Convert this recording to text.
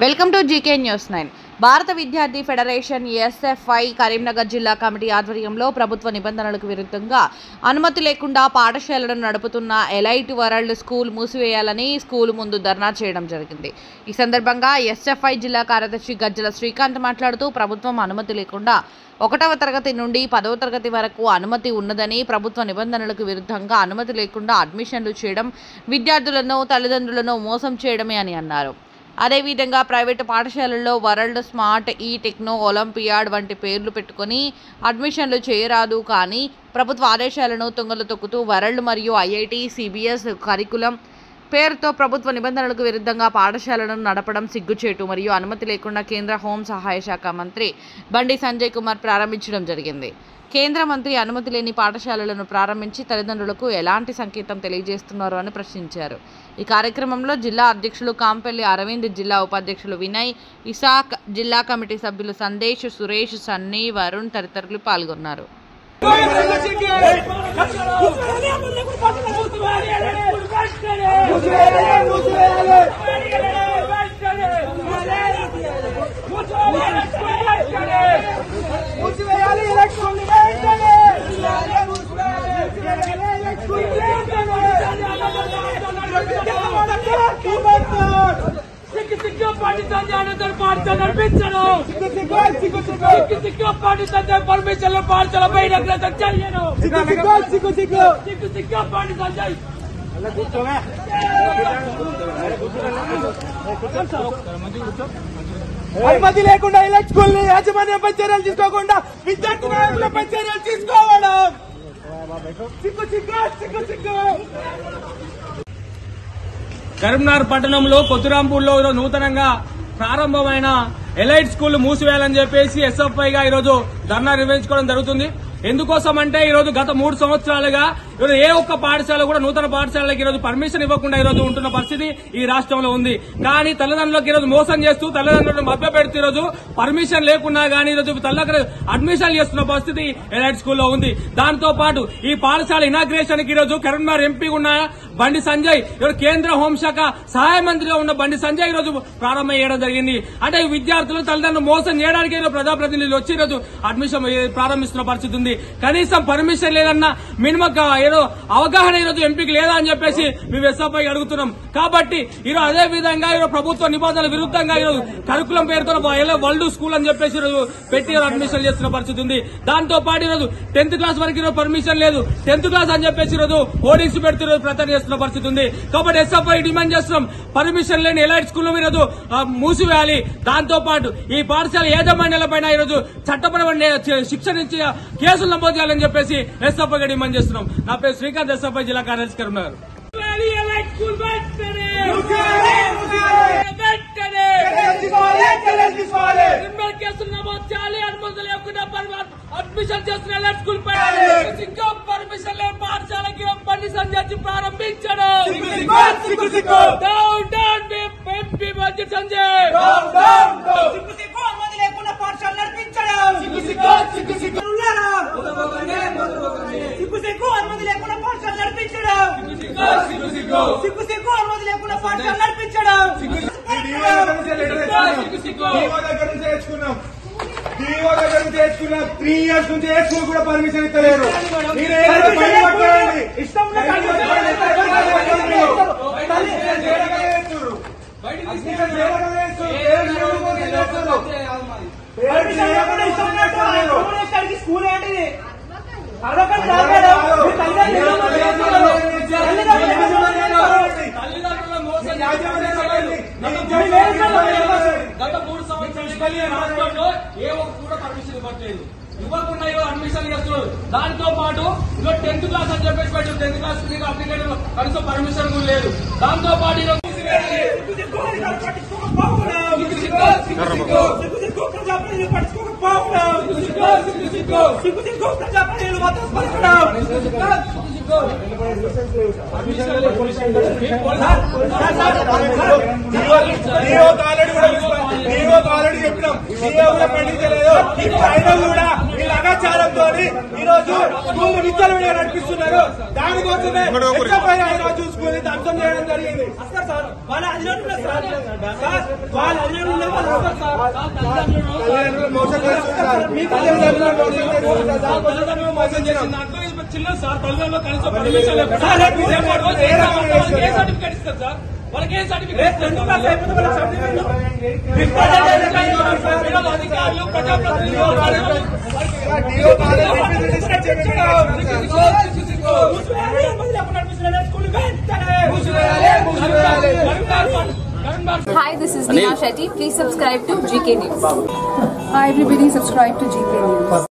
Welcome to GK news 9. భారత విద్యార్థి federation SFI Karimnagar జిల్లా కమిటీ ఆధ్వర్యంలో ప్రభుత్వ నిబంధనలకు విరుద్ధంగా అనుమతి లేకుండా పాఠశాలను నడుపుతున్న ఎలైట్ వరల్డ్ స్కూల్ మూసివేయాలని స్కూల్ ముందు ధర్నా చేయడం జరిగింది. ఈ సందర్భంగా ఎస్ఎఫ్ఐ జిల్లా కార్యదర్శి గజ్జల శ్రీకాంత్ మాట్లాడుతూ ప్రభుత్వం అనుమతి లేకుండా 1వ తరగతి నుండి 10వ తరగతి వరకు అనుమతి ఉన్నదని, ప్రభుత్వ నిబంధనలకు విరుద్ధంగా అనుమతి లేకుండా అడ్మిషన్లు చేయడం విద్యార్థులను తల్లిదండ్రులను మోసం చేయడమే అని అన్నారు. అదేవిధంగా ప్రైవేటు పాఠశాలల్లో వరల్డ్ స్మార్ట్ ఈ టెక్నో ఒలింపియాడ్ వంటి పేర్లు పెట్టుకొని అడ్మిషన్లు చేయరాదు, కానీ ప్రభుత్వ ఆదేశాలను తుంగలు తొక్కుతూ వరల్డ్ మరియు ఐఐటి సిబిఎస్ కరికులం పేరుతో ప్రభుత్వ నిబంధనలకు విరుద్ధంగా పాఠశాలను నడపడం సిగ్గుచేటు మరియు అనుమతి లేకుండా కేంద్ర హోం సహాయ శాఖ మంత్రి బండి సంజయ్ కుమార్ ప్రారంభించడం జరిగింది. కేంద్ర మంత్రి అనుమతి లేని పాఠశాలలను ప్రారంభించి తల్లిదండ్రులకు ఎలాంటి సంకేతం తెలియజేస్తున్నారు అని ప్రశ్నించారు. ఈ కార్యక్రమంలో జిల్లా అధ్యక్షులు కాంపల్లి అరవింద్, జిల్లా ఉపాధ్యక్షులు వినయ్, ఇసాక్, జిల్లా కమిటీ సభ్యులు సందేశ్, సురేష్, సన్నీ, వరుణ్ తదితరులు పాల్గొన్నారు. అనుమతి లేకుండా ఎలక్ట్ స్కూల్ ని యాజమాన్యంపై చర్యలు తీసుకోకుండా విద్యార్థి నాయకులపై చర్యలు తీసుకోవడం కరీంనగర్ పట్టణంలో కొత్తరాంపూర్లో నూతనంగా ప్రారంభమైన ఎలైట్ స్కూల్ మూసివేయాలని చెప్పేసి ఎస్ఎఫ్ఐగా ఈరోజు ధర్నా నిర్వహించుకోవడం జరుగుతుంది. ఎందుకోసం అంటే ఈరోజు గత 3 సంవత్సరాలుగా ఈరోజు ఏ ఒక్క పాఠశాల కూడా నూతన పాఠశాలకి ఈరోజు పర్మిషన్ ఇవ్వకుండా ఈరోజు ఉంటున్న పరిస్థితి ఈ రాష్ట్రంలో ఉంది. కానీ తల్లిదండ్రులకు ఈరోజు మోసం చేస్తూ తల్లిదండ్రులను మభ్య పెడుతూ ఈరోజు పర్మిషన్ లేకున్నా కానీ ఈరోజు తల్లిదండ్రులు అడ్మిషన్ చేస్తున్న పరిస్థితి ఎలైట్ స్కూల్లో ఉంది. దాంతో పాటు ఈ పాఠశాల ఇనాగ్రేషన్ కి ఈరోజు కరీంనగర్ ఎంపీ ఉన్న బండి సంజయ్, కేంద్ర హోంశాఖ సహాయ మంత్రిగా ఉన్న బండి సంజయ్ ఈరోజు ప్రారంభం చేయడం జరిగింది. అంటే విద్యార్థులు తల్లిదండ్రులు మోసం చేయడానికి ప్రజాప్రతినిధులు వచ్చి ఈరోజు అడ్మిషన్ ప్రారంభిస్తున్న పరిస్థితి ఉంది. కనీసం పర్మిషన్ లేదన్న మినిమం ఏదో అవగాహన ఈరోజు ఎంపీకి లేదా అని చెప్పేసి మేము ఎస్ఎఫ్ఐ అడుగుతున్నాం. కాబట్టి ఈరోజు అదే విధంగా ఈరోజు ప్రభుత్వ నిబంధనల విరుద్ధంగా ఈరోజు కరికులం పేరుతో వరల్డ్ స్కూల్ అని చెప్పేసి ఈరోజు పెట్టి అడ్మిషన్ చేస్తున్న పరిస్థితి ఉంది. దాంతో పాటు ఈరోజు 10th క్లాస్ వరకు ఈరోజు పర్మిషన్ లేదు, 10th క్లాస్ అని చెప్పేసి ఈరోజు హోర్డింగ్స్ పెడుతూ ఈరోజు ప్రచారం చేస్తున్న పరిస్థితి ఉంది. కాబట్టి ఎస్ఎఫ్ఐ డిమాండ్ చేస్తున్నాం, పర్మిషన్ లేని ఎలైట్ స్కూల్ ఈరోజు మూసివేయాలి. దాంతో పాటు ఈ పాఠశాల యాజమాన్యాలపైన ఈరోజు చట్టపరమైన శిక్ష నుంచి కేసులు నమోదు చేయాలని చెప్పేసి ఎస్ఎఫ్ఐగా డిమాండ్ చేస్తున్నాం. నా పేరు శ్రీకాంత్, ఎస్ఎఫ్ఐ జిల్లా కార్యదర్శి కరీంనగర్. కేసులు నమోదు చేయాలి, అనుమతి లేకుండా అడ్మిషన్ చేస్తున్న స్కూల్ పై పర్మిషన్ లేని పాఠశాలకి బండి సంజయ్ ప్రారంభించడం. ఎంపీ బండి సంజయ్ అనుమతి లేకుండా పాఠశాల నడిపించడం, అనుమతి లేకుండా పాఠశాల నడిపించడం, అనుమతి లేకుండా పాఠశాల నడిపించడం. DO దగ్గర నుంచి తెచ్చుకున్నాం. 3 years నుంచి ఏ స్కూల్ కూడా పర్మిషన్ ఇస్తలేరు. స్కూల్ ఏంటిది? గత 3 సంవత్సరాలు రాష్ట్రంలో ఏ ఒక్క కూడా పర్మిషన్ ఇవ్వట్లేదు, ఇవ్వకుండా అడ్మిషన్ చేస్తున్నారు. దాంతో పాటు 10th క్లాస్ అని చెప్పేసి 10th క్లాస్ అప్లికేషన్ కనీసం పర్మిషన్ కూడా లేదు. దాంతో పాటు ఆల్రెడీ చెప్పినాం, పండించలేదు. లెక్కాచారంతో ఈ రోజు స్కూల్ విచ్చలవిడిగా నడిపిస్తున్నారు. దానికోసమే ఈరోజు స్కూల్ ధ్వంసం చేయడం జరిగింది. వాళ్ళ మోసం చేసిన దాంట్లో చిన్న సార్ తల్లిదండ్రులు కనీసం పర్మిషన్ సర్టిఫికేట్ ఇస్తారు సార్. వాళ్ళకి ఏం సర్టిఫికేట్ అధికారులు Hi, this is Neha Shetty. Please subscribe to GK News. Hi everybody, subscribe to GK News.